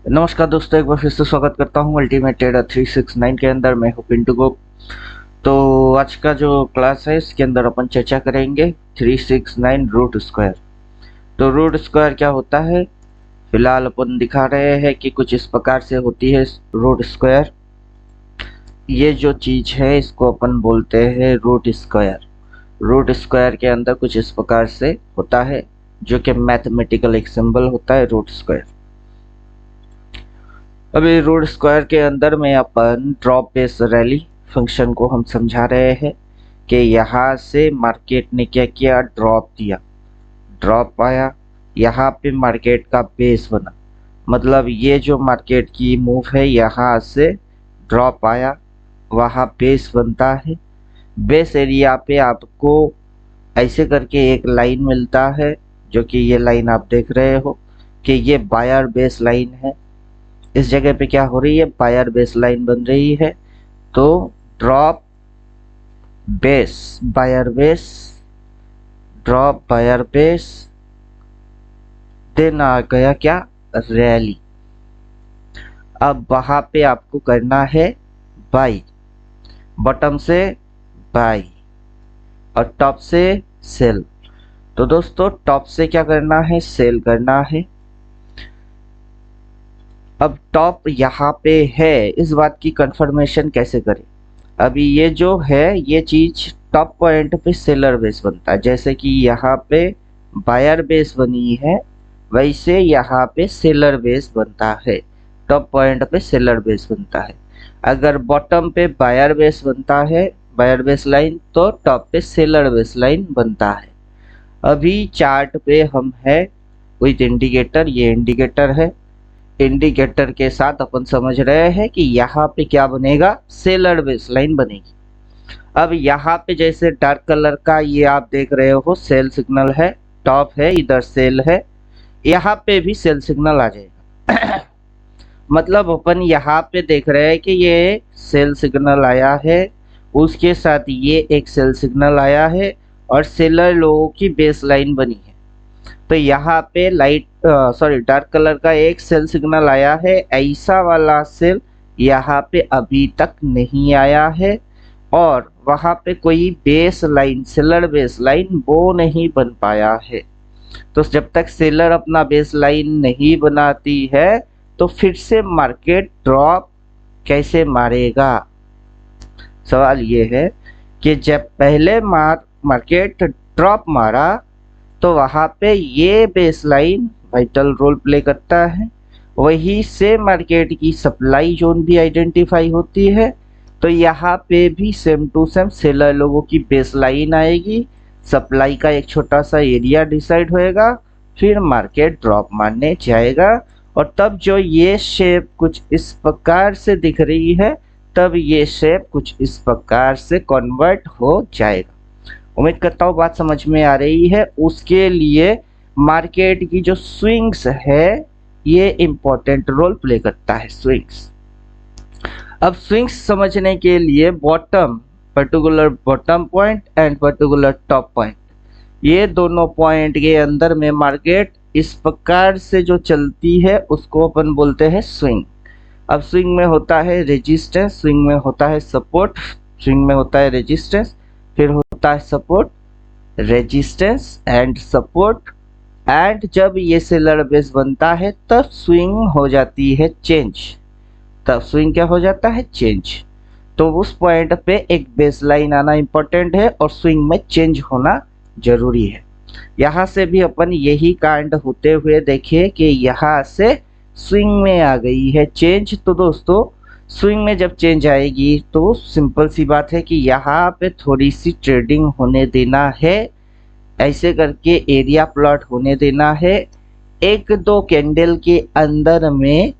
नमस्कार दोस्तों, एक बार फिर से स्वागत करता हूँ अल्टीमेट ट्रेडर 369 के अंदर। मैं हूँ पिंटू गोप। तो आज का जो क्लास है इसके अंदर अपन चर्चा करेंगे 369 रूट स्क्वायर। तो रूट स्क्वायर क्या होता है, फिलहाल अपन दिखा रहे हैं कि कुछ इस प्रकार से होती है रूट स्क्वायर। ये जो चीज है इसको अपन बोलते हैं रूट स्क्वायर। रूट स्क्वायर के अंदर कुछ इस प्रकार से होता है, जो कि मैथमेटिकल एक सिंबल होता है रूट स्क्वायर। अभी रूट स्क्वायर के अंदर में अपन ड्रॉप बेस रैली फंक्शन को हम समझा रहे हैं कि यहाँ से मार्केट ने क्या किया, ड्रॉप दिया, ड्रॉप आया, यहाँ पे मार्केट का बेस बना। मतलब ये जो मार्केट की मूव है, यहाँ से ड्रॉप आया, वहाँ बेस बनता है। बेस एरिया पे आपको ऐसे करके एक लाइन मिलता है, जो कि ये लाइन आप देख रहे हो कि ये बायर बेस लाइन है। इस जगह पे क्या हो रही है, बायर बेस लाइन बन रही है। तो drop base buyer base, drop buyer base, then आ गया क्या, रैली। अब वहां पे आपको करना है बाई, बॉटम से बाई और टॉप से सेल। तो दोस्तों टॉप से क्या करना है, सेल करना है। अब टॉप यहाँ पे है, इस बात की कंफर्मेशन कैसे करें। अभी ये जो है ये चीज टॉप पॉइंट पे सेलर बेस बनता है, जैसे कि यहाँ पे बायर बेस बनी है, वैसे यहाँ पे सेलर बेस बनता है। टॉप पॉइंट पे सेलर बेस बनता है। अगर बॉटम पे बायर बेस बनता है, बायर बेस लाइन, तो टॉप पे सेलर बेस लाइन बनता है। अभी चार्ट पे हम है विथ इंडिकेटर, ये इंडिकेटर है। इंडिकेटर के साथ अपन समझ रहे हैं कि यहाँ पे क्या बनेगा, सेलर बेस लाइन बनेगी। अब यहाँ पे जैसे डार्क कलर का ये आप देख रहे हो सेल सिग्नल है, टॉप है, इधर सेल है, यहाँ पे भी सेल सिग्नल आ जाएगा। मतलब अपन यहाँ पे देख रहे हैं कि ये सेल सिग्नल आया है, उसके साथ ये एक सेल सिग्नल आया है और सेलर लोगों की बेस लाइन बनी है। तो यहाँ पे लाइट सॉरी डार्क कलर का एक सेल सिग्नल आया है, ऐसा वाला सेल यहाँ पे अभी तक नहीं आया है और वहां पे कोई base line, seller base line वो नहीं बन पाया है। तो जब तक सेलर अपना बेस लाइन नहीं बनाती है तो फिर से मार्केट ड्रॉप कैसे मारेगा। सवाल ये है कि जब पहले मार्केट ड्रॉप मारा तो वहां पे ये base line vital role play करता है, वहीं से मार्केट की सप्लाई जोन भी आइडेंटिफाई होती है। तो यहाँ पे भी सेम टू सेम सेलर लोगों की बेस लाइन आएगी, सप्लाई का एक छोटा सा एरिया डिसाइड होएगा, फिर मार्केट ड्रॉप मारने जाएगा। और तब जो ये शेप कुछ इस प्रकार से दिख रही है, तब ये शेप कुछ इस प्रकार से कन्वर्ट हो जाएगा। उम्मीद करता हूँ बात समझ में आ रही है। उसके लिए मार्केट की जो स्विंग्स है ये इम्पोर्टेंट रोल प्ले करता है, स्विंग्स। अब स्विंग्स समझने के लिए bottom, particular bottom point and particular top point, ये दोनों पॉइंट के अंदर में मार्केट इस प्रकार से जो चलती है उसको अपन बोलते हैं स्विंग। अब स्विंग में होता है रेजिस्टेंस, स्विंग में होता है सपोर्ट, स्विंग में होता है रेजिस्टेंस, फिर होता है support, resistance and support. And जब ये सेलर बेस बनता है तब स्विंग हो जाती है चेंज। तब स्विंग क्या हो जाता है, चेंज। तो उस पॉइंट पे एक बेस लाइन आना इंपॉर्टेंट है और स्विंग में चेंज होना जरूरी है। यहाँ से भी अपन यही कांड होते हुए देखिए कि यहाँ से स्विंग में आ गई है चेंज। तो दोस्तों स्विंग में जब चेंज आएगी तो सिंपल सी बात है कि यहाँ पे थोड़ी सी ट्रेडिंग होने देना है, ऐसे करके एरिया प्लॉट होने देना है। एक दो कैंडल के अंदर में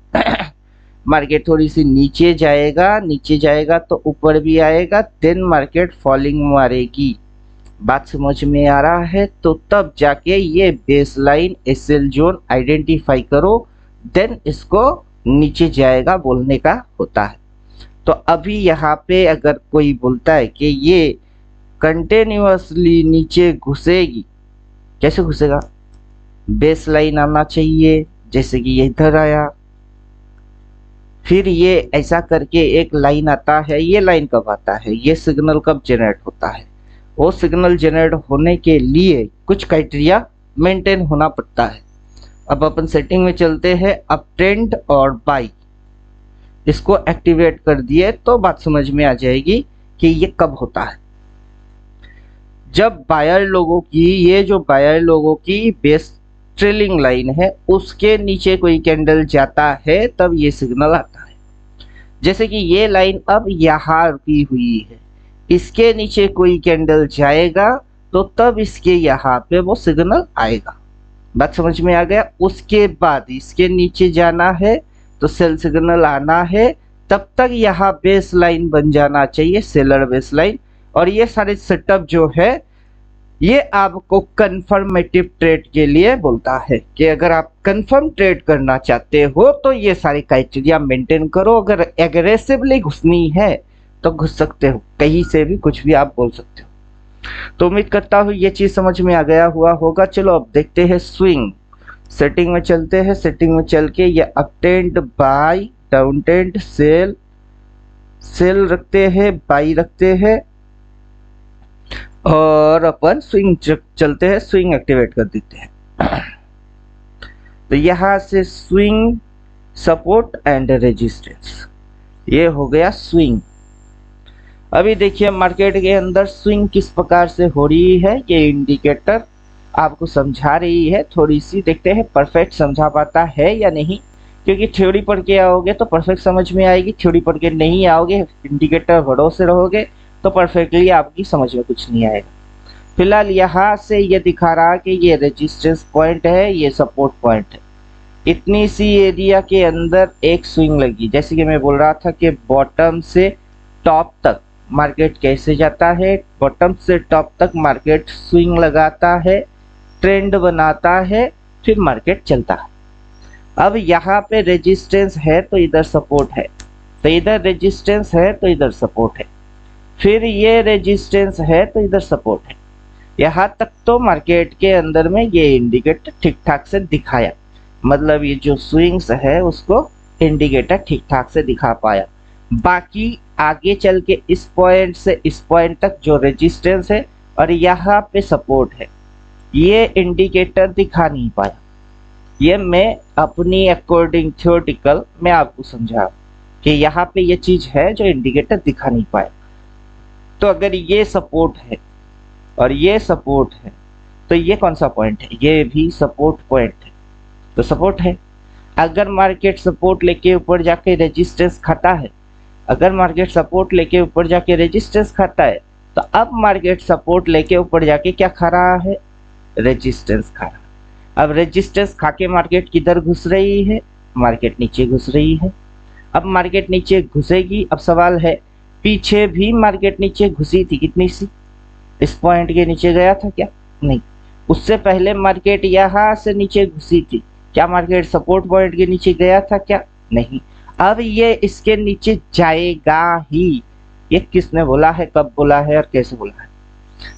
मार्केट थोड़ी सी नीचे जाएगा, नीचे जाएगा तो ऊपर भी आएगा, देन मार्केट फॉलिंग मारेगी। बात समझ में आ रहा है। तो तब जाके ये base line SL zone identify करो, देन इसको नीचे जाएगा बोलने का होता है। तो अभी यहाँ पे अगर कोई बोलता है कि ये कंटिन्यूअसली नीचे घुसेगी, कैसे घुसेगा, बेस लाइन आना चाहिए, जैसे कि ये इधर आया, फिर ये ऐसा करके एक लाइन आता है। ये लाइन कब आता है, ये सिग्नल कब जनरेट होता है, वो सिग्नल जनरेट होने के लिए कुछ क्राइटेरिया मेंटेन होना पड़ता है। अब अपन सेटिंग में चलते हैं, अप ट्रेंड और बाई इसको एक्टिवेट कर दिए तो बात समझ में आ जाएगी कि ये कब होता है। जब बायर लोगों की, ये जो बायर लोगों की बेस ट्रेलिंग लाइन है उसके नीचे कोई कैंडल जाता है तब ये सिग्नल आता है। जैसे कि ये लाइन अब यहाँ रुकी हुई है, इसके नीचे कोई कैंडल जाएगा तो तब इसके यहाँ पे वो सिग्नल आएगा। बात समझ में आ गया। उसके बाद इसके नीचे जाना है तो सेल सिग्नल आना है, तब तक यहाँ बेस लाइन बन जाना चाहिए, सेलर बेस लाइन। और ये सारे सेटअप जो है ये आपको कंफर्मेटिव ट्रेड के लिए बोलता है कि अगर आप कंफर्म ट्रेड करना चाहते हो तो ये सारे क्राइटेरिया मेंटेन करो। अगर एग्रेसिवली घुसनी है तो घुस सकते हो, कहीं से भी कुछ भी आप बोल सकते हो। तो उम्मीद करता हूँ ये चीज समझ में आ गया हुआ होगा। चलो अब देखते हैं स्विंग। सेटिंग में चलते हैं, सेटिंग में चल के ये up trend, buy, down trend, sell, sell रखते हैं, बाई रखते हैं और अपन स्विंग चलते हैं, स्विंग एक्टिवेट कर देते हैं। तो यहां से स्विंग, सपोर्ट एंड रेजिस्टेंस, ये हो गया स्विंग। अभी देखिए मार्केट के अंदर स्विंग किस प्रकार से हो रही है, ये इंडिकेटर आपको समझा रही है। थोड़ी सी देखते हैं परफेक्ट समझा पाता है या नहीं, क्योंकि थ्योरी पढ़ के आओगे तो परफेक्ट समझ में आएगी, थ्योरी पढ़ के नहीं आओगे, इंडिकेटर भरोसे रहोगे तो परफेक्टली आपकी समझ में कुछ नहीं आएगा। फिलहाल यहाँ से ये दिखा रहा कि ये रेजिस्टेंस पॉइंट है, ये सपोर्ट पॉइंट है। इतनी सी एरिया के अंदर एक स्विंग लगी। जैसे कि मैं बोल रहा था कि बॉटम से टॉप तक मार्केट कैसे जाता है, बॉटम से टॉप तक मार्केट स्विंग लगाता है, ट्रेंड बनाता है, फिर मार्केट चलता है। अब यहाँ पे रेजिस्टेंस है तो इधर सपोर्ट है, तो इधर रेजिस्टेंस है तो इधर सपोर्ट है, फिर ये रेजिस्टेंस है तो इधर सपोर्ट है। यहाँ तक तो मार्केट के अंदर में ये इंडिकेटर ठीक ठाक से दिखाया, मतलब ये जो स्विंग्स है उसको इंडिकेटर ठीक ठाक से दिखा पाया। बाकी आगे चल के इस पॉइंट से इस पॉइंट तक जो रेजिस्टेंस है और यहाँ पे सपोर्ट है, ये इंडिकेटर दिखा नहीं पाया। ये मैं अपनी अकॉर्डिंग थ्योरेटिकल मैं आपको समझा कि यहाँ पे ये चीज है जो इंडिकेटर दिखा नहीं पाया। तो अगर ये सपोर्ट है और ये सपोर्ट है तो ये कौन सा पॉइंट है, ये भी सपोर्ट पॉइंट है, तो सपोर्ट है। अगर मार्केट सपोर्ट लेके ऊपर जाके रेजिस्टेंस खाता है, अगर मार्केट सपोर्ट लेके ऊपर जाके रेजिस्टेंस खाता है, तो अब मार्केट सपोर्ट लेके ऊपर जाके क्या खा रहा है, रेजिस्टेंस खा रहा है। अब रेजिस्टेंस खा के मार्केट किधर घुस रही है, मार्केट नीचे घुस रही है। अब मार्केट नीचे घुसेगी, अब सवाल है पीछे भी मार्केट नीचे घुसी थी, कितनी सी, इस पॉइंट के नीचे गया था क्या, नहीं। उससे पहले मार्केट यहाँ से नीचे घुसी थी, क्या मार्केट सपोर्ट पॉइंट के नीचे गया था क्या, नहीं। अब ये इसके नीचे जाएगा ही, ये किसने बोला है, कब बोला है और कैसे बोला है।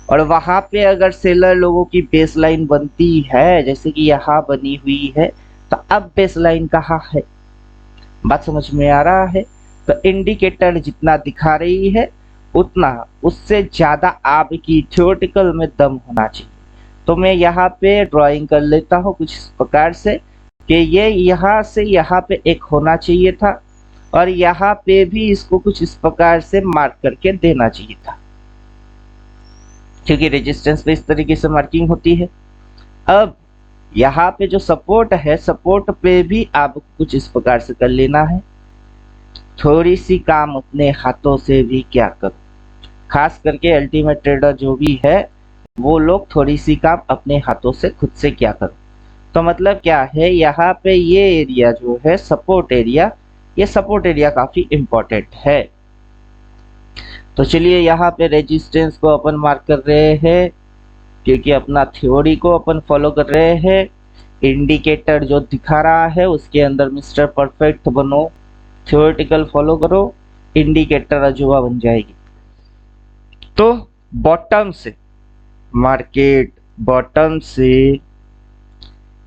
और वहां पे अगर सेलर लोगों की बेस लाइन बनती है, जैसे कि यहाँ बनी हुई है, तो अब बेस लाइन कहाँ है, बात समझ में आ रहा है। तो इंडिकेटर जितना दिखा रही है उतना, उससे ज्यादा आपकी थ्योरेटिकल में दम होना चाहिए। तो मैं यहाँ पे ड्राइंग कर लेता हूँ कुछ इस प्रकार से कि ये यहाँ से यहाँ पे एक होना चाहिए था और यहाँ पे भी इसको कुछ इस प्रकार से मार्क करके देना चाहिए था, क्योंकि रेजिस्टेंस पे इस तरीके से मार्किंग होती है। अब यहाँ पे जो सपोर्ट है, सपोर्ट पे भी आपको कुछ इस प्रकार से कर लेना है। थोड़ी सी काम अपने हाथों से भी क्या करो, खास करके अल्टीमेट ट्रेडर जो भी है वो लोग थोड़ी सी काम अपने हाथों से खुद से क्या करो। तो मतलब क्या है, यहाँ पे ये एरिया जो है सपोर्ट एरिया, ये सपोर्ट एरिया काफी इंपॉर्टेंट है। तो चलिए यहाँ पे रेजिस्टेंस को अपन मार्क कर रहे हैं, क्योंकि अपना थ्योरी को अपन फॉलो कर रहे हैं। इंडिकेटर जो दिखा रहा है उसके अंदर मिस्टर परफेक्ट बनो, थ्योरेटिकल फॉलो करो, इंडिकेटर अजूबा बन जाएगी। तो बॉटम से मार्केट, बॉटम से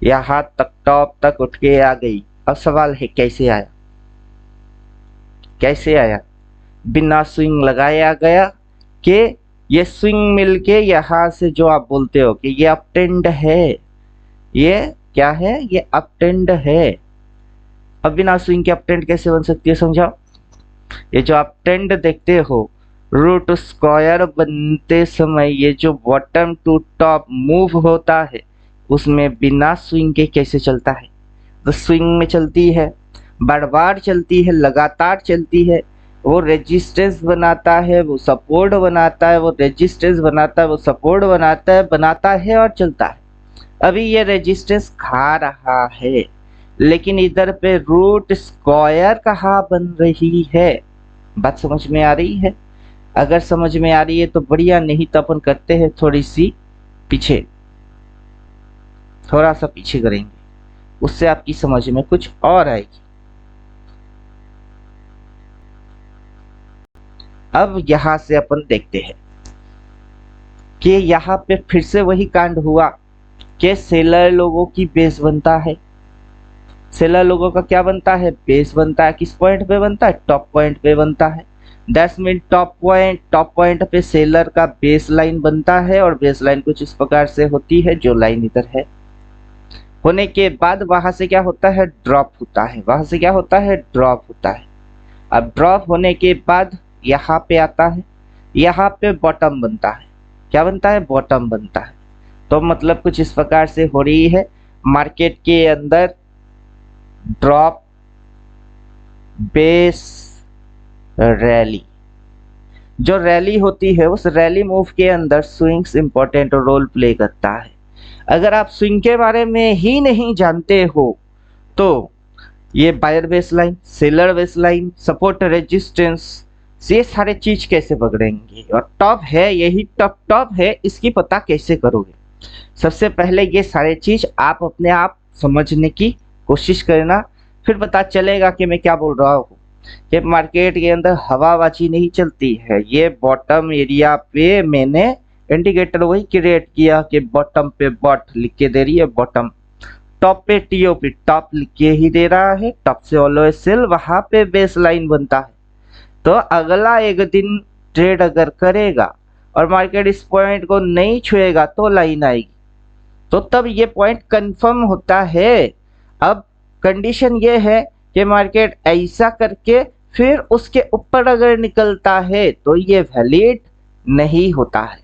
यहाँ तक टॉप तक उठ के आ गई। अब सवाल है कैसे आया, कैसे आया? बिना स्विंग लगाया गया कि ये स्विंग मिलके यहाँ से जो आप बोलते हो कि ये अपटेंड है, ये क्या है? ये अपटेंड है। अब बिना स्विंग के अपटेंड कैसे बन सकती है, समझाओ। ये जो अपटेंड देखते हो, रूट स्क्वायर बनते समय ये जो बॉटम टू टॉप मूव होता है, उसमें बिना स्विंग के कैसे चलता है? तो स्विंग में चलती है, बार बार चलती है, लगातार चलती है। वो रेजिस्टेंस बनाता है, वो सपोर्ट बनाता है, वो रेजिस्टेंस बनाता है, वो सपोर्ट बनाता है और चलता है। अभी ये रेजिस्टेंस खा रहा है, लेकिन इधर पे रूट स्क्वायर कहाँ बन रही है? बात समझ में आ रही है? अगर समझ में आ रही है तो बढ़िया, नहीं तो अपन करते हैं थोड़ी सी पीछे, थोड़ा सा पीछे करेंगे, उससे आपकी समझ में कुछ और आएगी। अब यहां से अपन देखते हैं कि यहाँ पे फिर से वही कांड हुआ कि सेलर लोगों की बेस बनता है। सेलर लोगों का क्या बनता है? बेस बनता है। किस पॉइंट पे बनता है? टॉप पॉइंट पे बनता है। दैट्स मीन टॉप पॉइंट पे सेलर का बेस लाइन बनता है, और बेस लाइन कुछ इस प्रकार से होती है, जो लाइन इधर है। होने के बाद वहां से क्या होता है? ड्रॉप होता है। वहां से क्या होता है? ड्रॉप होता है। अब ड्रॉप होने के बाद यहाँ पे आता है, यहाँ पे बॉटम बनता है। क्या बनता है? बॉटम बनता है। तो मतलब कुछ इस प्रकार से हो रही है, मार्केट के अंदर ड्रॉप, बेस, रैली। जो रैली होती है, उस रैली मूव के अंदर स्विंग्स इंपॉर्टेंट रोल प्ले करता है। अगर आप स्विंग के बारे में ही नहीं जानते हो तो ये buyer base line, seller base line, support, resistance, ये सारे चीज कैसे पकड़ेंगे? और टॉप है, यही टॉप है, इसकी पता कैसे करोगे? सबसे पहले ये सारे चीज आप अपने आप समझने की कोशिश करना, फिर पता चलेगा कि मैं क्या बोल रहा हूँ। कि मार्केट के अंदर हवाबाजी नहीं चलती है। ये बॉटम एरिया पे मैंने इंडिकेटर वही क्रिएट किया कि बॉटम पे बॉट लिख के दे रही है बॉटम, टॉप पे टीओपी टॉप लिख के ही दे रहा है, टॉप से ऑलवेज सेल, वहां पे बेस लाइन बनता है। तो अगला एक दिन ट्रेड अगर करेगा और मार्केट इस पॉइंट को नहीं छुएगा तो लाइन आएगी, तो तब ये पॉइंट कंफर्म होता है। अब कंडीशन ये है कि मार्केट ऐसा करके फिर उसके ऊपर अगर निकलता है तो ये वैलिड नहीं होता है।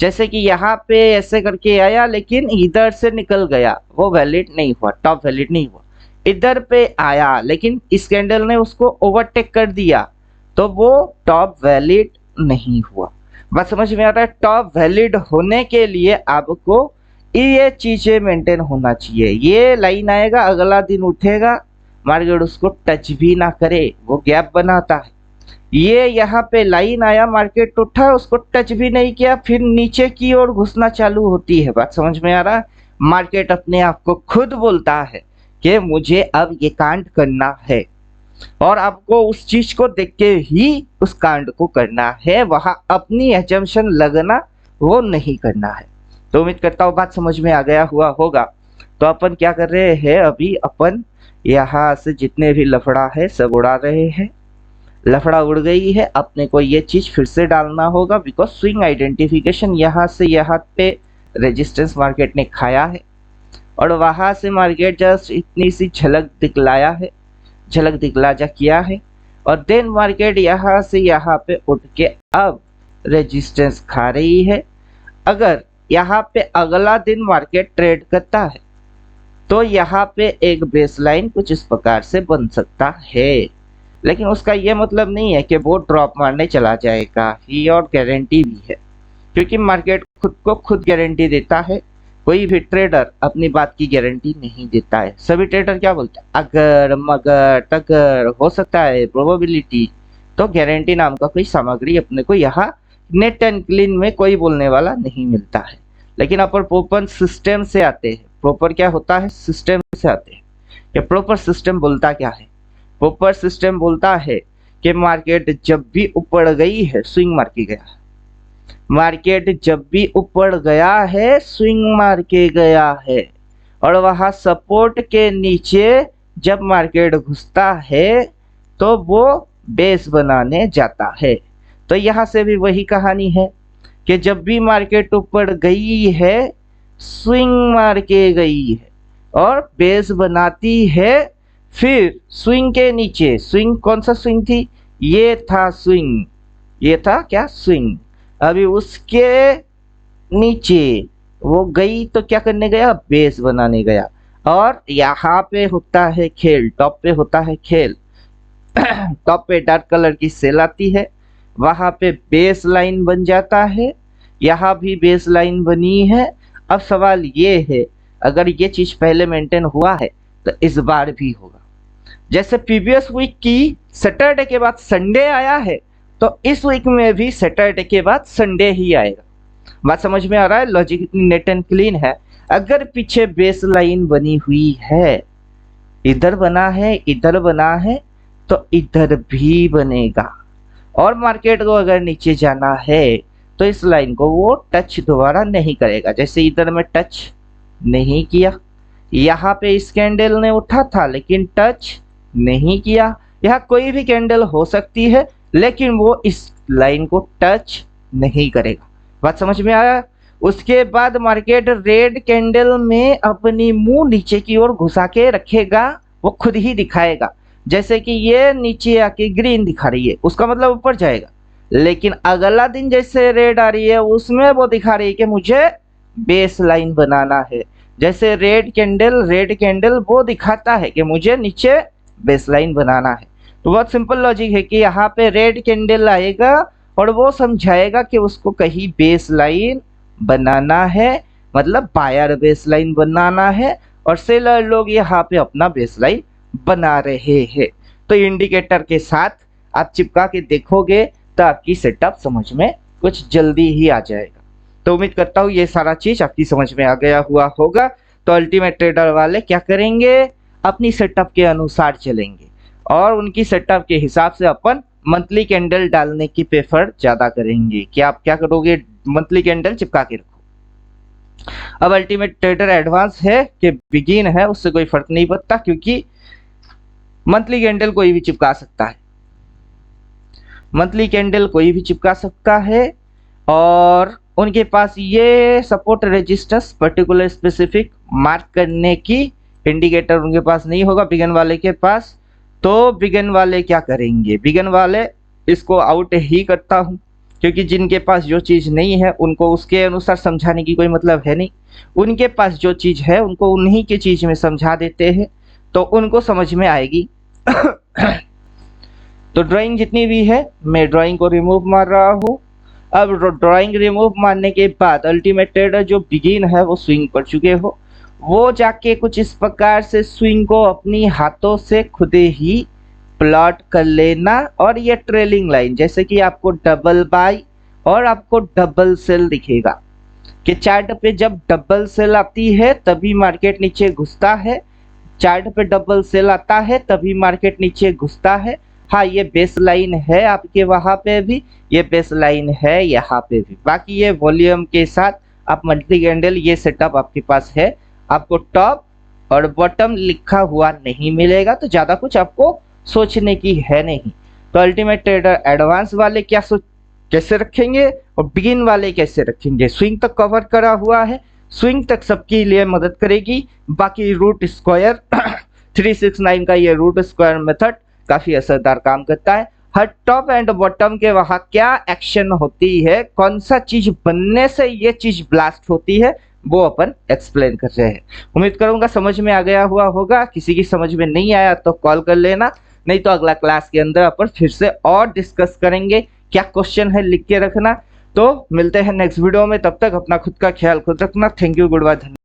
जैसे कि यहाँ पे ऐसे करके आया लेकिन इधर से निकल गया, वो वैलिड नहीं हुआ, टॉप वैलिड नहीं हुआ। इधर पे आया लेकिन इस कैंडल ने उसको ओवरटेक कर दिया, तो वो टॉप वैलिड नहीं हुआ। बात समझ में आ रहा है? टॉप वैलिड होने के लिए आपको ये चीजें मेंटेन होना चाहिए। ये लाइन आएगा, अगला दिन उठेगा, मार्केट उसको टच भी ना करे, वो गैप बनाता है। ये यहाँ पे लाइन आया, मार्केट उठा, उसको टच भी नहीं किया, फिर नीचे की ओर घुसना चालू होती है। बात समझ में आ रहा है? मार्केट अपने आप को खुद बोलता है कि मुझे अब ये कांड करना है, और आपको उस चीज को देख के ही उस कांड को करना है, वहां अपनी एजम्पशन लगना वो नहीं करना है। तो उम्मीद करता हूँ बात समझ में आ गया हुआ होगा। तो अपन क्या कर रहे हैं, अभी अपन यहाँ से जितने भी लफड़ा है सब उड़ा रहे हैं। लफड़ा उड़ गई है, अपने को ये चीज फिर से डालना होगा, बिकॉज स्विंग आइडेंटिफिकेशन यहाँ से यहाँ पे रेजिस्टेंस मार्केट ने खाया है, और वहां से मार्केट जस्ट इतनी सी झलक दिखलाया है, झलक दिखलाजा किया है, और देन मार्केट यहाँ से यहाँ पे उठ के अब रेजिस्टेंस खा रही है। अगर यहाँ पे अगला दिन मार्केट ट्रेड करता है तो यहाँ पे एक बेस लाइन कुछ इस प्रकार से बन सकता है, लेकिन उसका ये मतलब नहीं है कि वो ड्रॉप मारने चला जाएगा ही, और गारंटी भी है, क्योंकि मार्केट खुद को खुद गारंटी देता है। कोई भी ट्रेडर अपनी बात की गारंटी नहीं देता है। सभी ट्रेडर क्या बोलते हैं? अगर, मगर, तगर, हो सकता है, प्रोबेबिलिटी। तो गारंटी नाम का कोई सामग्री अपने को यहाँ नेट एंड क्लीन में कोई बोलने वाला नहीं मिलता है। लेकिन अपन प्रॉपर सिस्टम से आते हैं। प्रॉपर क्या होता है? सिस्टम से आते हैं। ये प्रॉपर सिस्टम बोलता क्या है? प्रॉपर सिस्टम बोलता है कि मार्केट जब भी ऊपर गई है, स्विंग मार के गया। मार्केट जब भी ऊपर गया है, स्विंग मार के गया है, और वहां सपोर्ट के नीचे जब मार्केट घुसता है तो वो बेस बनाने जाता है। तो यहाँ से भी वही कहानी है कि जब भी मार्केट ऊपर गई है, स्विंग मार के गई है और बेस बनाती है। फिर स्विंग के नीचे, स्विंग कौन सा स्विंग थी, ये था स्विंग, ये था क्या, स्विंग। अभी उसके नीचे वो गई तो क्या करने गया, बेस बनाने गया। और यहाँ पे होता है खेल, टॉप पे होता है खेल। टॉप पे डार्क कलर की सेल आती है, वहां पे बेस लाइन बन जाता है। यहाँ भी बेस लाइन बनी है। अब सवाल ये है, अगर ये चीज पहले मेंटेन हुआ है तो इस बार भी होगा। जैसे प्रीवियस वीक की सैटरडे के बाद संडे आया है, तो इस वीक में भी सैटरडे के बाद संडे ही आएगा। बात समझ में आ रहा है, लॉजिक इतनी नेट एंड क्लीन है। अगर पीछे बेस लाइन बनी हुई है, इधर बना है, इधर बना है, तो इधर भी बनेगा। और मार्केट को अगर नीचे जाना है तो इस लाइन को वो टच दोबारा नहीं करेगा। जैसे इधर में टच नहीं किया, यहाँ पे इस कैंडल ने उठा था लेकिन टच नहीं किया। यहाँ कोई भी कैंडल हो सकती है लेकिन वो इस लाइन को टच नहीं करेगा। बात समझ में आया। उसके बाद मार्केट रेड कैंडल में अपनी मुंह नीचे की ओर घुसा के रखेगा, वो खुद ही दिखाएगा। जैसे कि ये नीचे आके ग्रीन दिखा रही है, उसका मतलब ऊपर जाएगा। लेकिन अगला दिन जैसे रेड आ रही है, उसमें वो दिखा रही है कि मुझे बेस लाइन बनाना है। जैसे रेड कैंडल वो दिखाता है कि मुझे नीचे बेस लाइन बनाना है। तो बहुत सिंपल लॉजिक है कि यहाँ पे रेड कैंडल आएगा और वो समझाएगा कि उसको कहीं बेस लाइन बनाना है, मतलब बायर बेस लाइन बनाना है, और सेलर लोग यहाँ पे अपना बेस लाइन बना रहे हैं। तो इंडिकेटर के साथ आप चिपका के देखोगे तो आपकी सेटअप समझ में कुछ जल्दी ही आ जाएगा। तो उम्मीद करता हूँ ये सारा चीज आपकी समझ में आ गया हुआ होगा। तो अल्टीमेट ट्रेडर वाले क्या करेंगे, अपनी सेटअप के अनुसार चलेंगे और उनकी सेटअप के हिसाब से अपन मंथली कैंडल डालने की प्रेफर ज्यादा करेंगे। कि आप क्या करोगे, मंथली कैंडल चिपका के रखो। अब अल्टीमेट ट्रेडर एडवांस है कि बिगिन है, उससे कोई फर्क नहीं पड़ता, क्योंकि मंथली कैंडल कोई भी चिपका सकता है। मंथली कैंडल कोई भी चिपका सकता है और उनके पास ये support resistance particular specific mark करने की इंडिकेटर उनके पास नहीं होगा बिगन वाले के पास। तो बिगन वाले क्या करेंगे, बिगन वाले इसको आउट ही करता हूं, क्योंकि जिनके पास जो चीज नहीं है उनको उसके अनुसार समझाने की कोई मतलब है नहीं। उनके पास जो चीज है उनको उन्हीं की चीज में समझा देते हैं, तो उनको समझ में आएगी। तो ड्राइंग जितनी भी है मैं ड्राइंग को रिमूव मार रहा हूँ। अब ड्राइंग रिमूव मारने के बाद अल्टीमेट ट्रेडर जो बिगिन है वो स्विंग कर चुके हो, वो जाके कुछ इस प्रकार से स्विंग को अपनी हाथों से खुद ही प्लॉट कर लेना। और ये ट्रेलिंग लाइन, जैसे कि आपको डबल बाई और आपको डबल सेल दिखेगा कि चार्ट पे जब डबल सेल आती है तभी मार्केट नीचे घुसता है, चार्ट पे डबल सेल आता है तभी मार्केट नीचे घुसता है। हाँ, ये बेस लाइन है आपके वहां पे भी, ये बेस लाइन है यहाँ पे भी। बाकी ये वॉल्यूम के साथ आप मंथली कैंडल, ये सेटअप आपके पास है। आपको टॉप और बॉटम लिखा हुआ नहीं मिलेगा, तो ज्यादा कुछ आपको सोचने की है नहीं। तो अल्टीमेट ट्रेडर एडवांस वाले क्या कैसे रखेंगे और बिगिन वाले कैसे रखेंगे। स्विंग तक कवर करा हुआ है, स्विंग तक सबके लिए मदद करेगी। बाकी रूट स्क्वायर 369 का ये रूट स्क्वायर मेथड काफी असरदार काम करता है। हर टॉप एंड बॉटम के वहां क्या एक्शन होती है, कौन सा चीज बनने से ये चीज ब्लास्ट होती है, वो अपन एक्सप्लेन कर रहे हैं। उम्मीद करूंगा समझ में आ गया हुआ होगा। किसी की समझ में नहीं आया तो कॉल कर लेना, नहीं तो अगला क्लास के अंदर अपन फिर से और डिस्कस करेंगे। क्या क्वेश्चन है लिख के रखना। तो मिलते हैं नेक्स्ट वीडियो में, तब तक अपना खुद का ख्याल खुद रखना। Thank you, good bye.